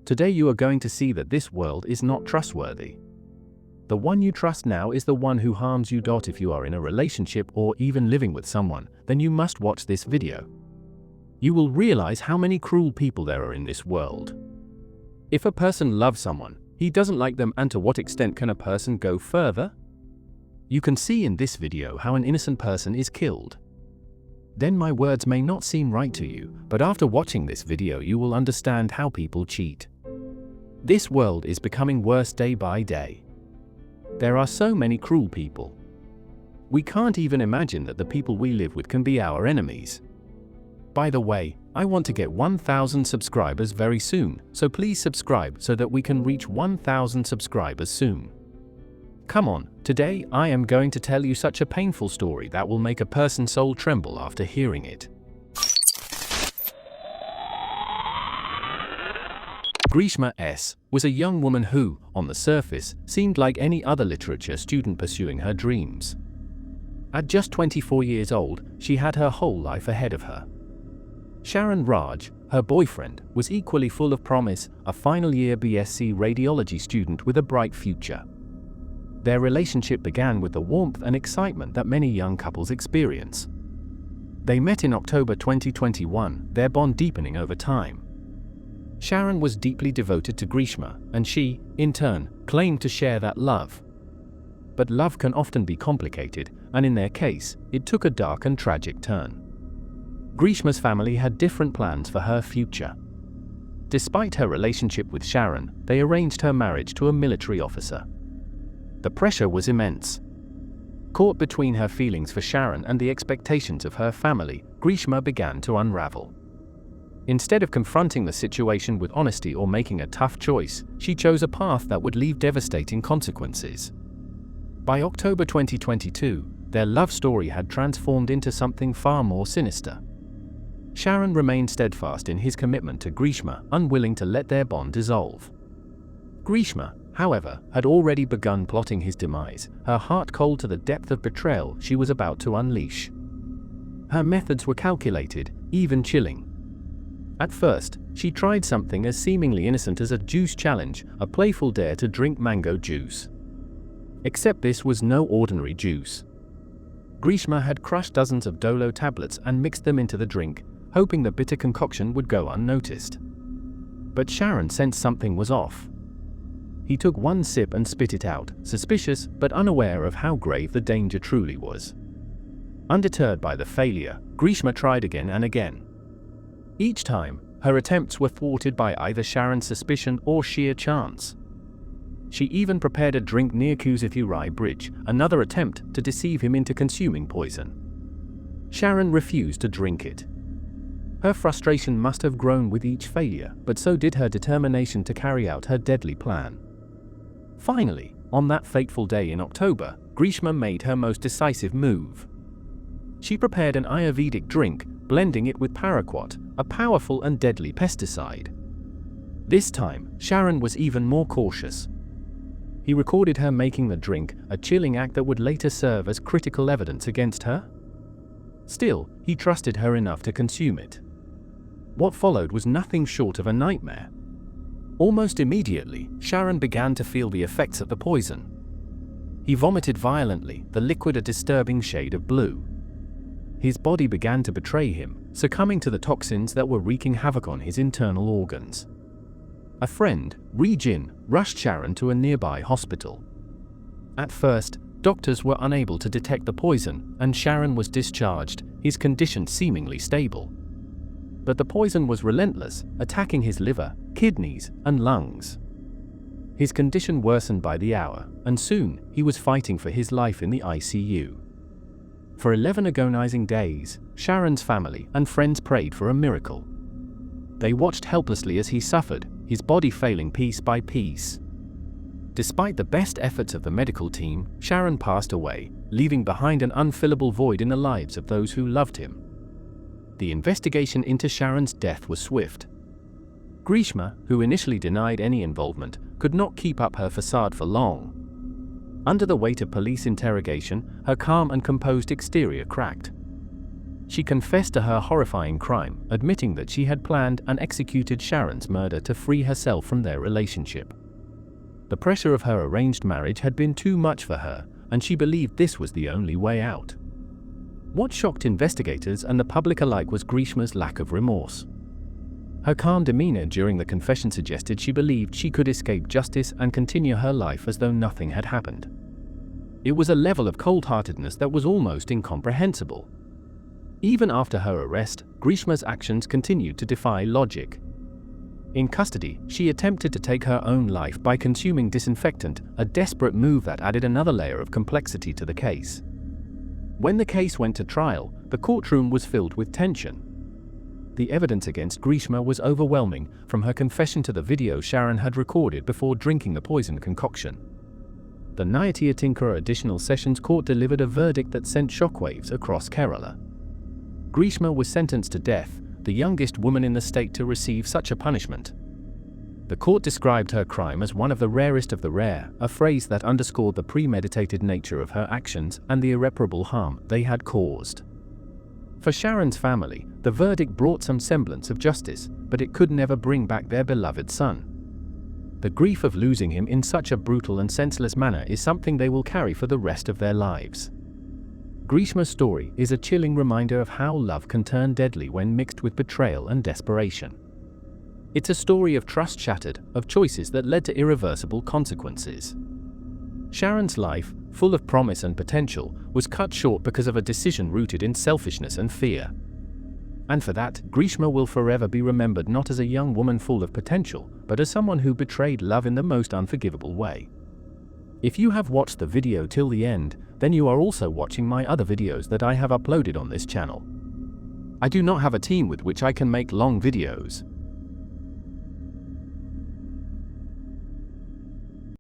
Today you are going to see that this world is not trustworthy. The one you trust now is the one who harms you. If you are in a relationship or even living with someone, then you must watch this video. You will realize how many cruel people there are in this world. If a person loves someone, he doesn't like them, and to what extent can a person go further? You can see in this video how an innocent person is killed. Then my words may not seem right to you, but after watching this video you will understand how people cheat. This world is becoming worse day by day. There are so many cruel people. We can't even imagine that the people we live with can be our enemies. By the way, I want to get 1,000 subscribers very soon, so please subscribe so that we can reach 1,000 subscribers soon. Come on, today I am going to tell you such a painful story that will make a person's soul tremble after hearing it. Grishma S. was a young woman who, on the surface, seemed like any other literature student pursuing her dreams. At just 24 years old, she had her whole life ahead of her. Sharan Raj, her boyfriend, was equally full of promise, a final-year BSc radiology student with a bright future. Their relationship began with the warmth and excitement that many young couples experience. They met in October 2021, their bond deepening over time. Sharan was deeply devoted to Grishma, and she, in turn, claimed to share that love. But love can often be complicated, and in their case, it took a dark and tragic turn. Grishma's family had different plans for her future. Despite her relationship with Sharan, they arranged her marriage to a military officer. The pressure was immense. Caught between her feelings for Sharan and the expectations of her family, Grishma began to unravel. Instead of confronting the situation with honesty or making a tough choice, she chose a path that would leave devastating consequences. By October 2022, their love story had transformed into something far more sinister. Sharan remained steadfast in his commitment to Grishma, unwilling to let their bond dissolve. Grishma, however, had already begun plotting his demise, her heart cold to the depth of betrayal she was about to unleash. Her methods were calculated, even chilling. At first, she tried something as seemingly innocent as a juice challenge, a playful dare to drink mango juice. Except this was no ordinary juice. Grishma had crushed dozens of Dolo tablets and mixed them into the drink, hoping the bitter concoction would go unnoticed. But Sharan sensed something was off. He took one sip and spit it out, suspicious but unaware of how grave the danger truly was. Undeterred by the failure, Grishma tried again and again. Each time, her attempts were thwarted by either Sharan's suspicion or sheer chance. She even prepared a drink near Kusithurai Bridge, another attempt to deceive him into consuming poison. Sharan refused to drink it. Her frustration must have grown with each failure, but so did her determination to carry out her deadly plan. Finally, on that fateful day in October, Grishma made her most decisive move. She prepared an Ayurvedic drink, blending it with paraquat, a powerful and deadly pesticide. This time, Sharan was even more cautious. He recorded her making the drink, a chilling act that would later serve as critical evidence against her. Still, he trusted her enough to consume it. What followed was nothing short of a nightmare. Almost immediately, Sharan began to feel the effects of the poison. He vomited violently, the liquid a disturbing shade of blue. His body began to betray him, succumbing to the toxins that were wreaking havoc on his internal organs. A friend, Rejin, rushed Sharan to a nearby hospital. At first, doctors were unable to detect the poison, and Sharan was discharged, his condition seemingly stable. But the poison was relentless, attacking his liver, kidneys, and lungs. His condition worsened by the hour, and soon he was fighting for his life in the ICU. For 11 agonizing days, Sharan's family and friends prayed for a miracle. They watched helplessly as he suffered, his body failing piece by piece. Despite the best efforts of the medical team, Sharan passed away, leaving behind an unfillable void in the lives of those who loved him. The investigation into Sharan's death was swift. Grishma, who initially denied any involvement, could not keep up her facade for long. Under the weight of police interrogation, her calm and composed exterior cracked. She confessed to her horrifying crime, admitting that she had planned and executed Sharon's murder to free herself from their relationship. The pressure of her arranged marriage had been too much for her, and she believed this was the only way out. What shocked investigators and the public alike was Grishma's lack of remorse. Her calm demeanor during the confession suggested she believed she could escape justice and continue her life as though nothing had happened. It was a level of cold-heartedness that was almost incomprehensible. Even after her arrest, Grishma's actions continued to defy logic. In custody, she attempted to take her own life by consuming disinfectant, a desperate move that added another layer of complexity to the case. When the case went to trial, the courtroom was filled with tension. The evidence against Grishma was overwhelming, from her confession to the video Sharon had recorded before drinking the poison concoction. The Nyatiatinka Additional Sessions Court delivered a verdict that sent shockwaves across Kerala. Grishma was sentenced to death, the youngest woman in the state to receive such a punishment. The court described her crime as one of the rarest of the rare, a phrase that underscored the premeditated nature of her actions and the irreparable harm they had caused. For Sharon's family, the verdict brought some semblance of justice, but it could never bring back their beloved son. The grief of losing him in such a brutal and senseless manner is something they will carry for the rest of their lives. Grishma's story is a chilling reminder of how love can turn deadly when mixed with betrayal and desperation. It's a story of trust shattered, of choices that led to irreversible consequences. Sharon's life, full of promise and potential, was cut short because of a decision rooted in selfishness and fear. And for that, Grishma will forever be remembered not as a young woman full of potential, but as someone who betrayed love in the most unforgivable way. If you have watched the video till the end, then you are also watching my other videos that I have uploaded on this channel. I do not have a team with which I can make long videos.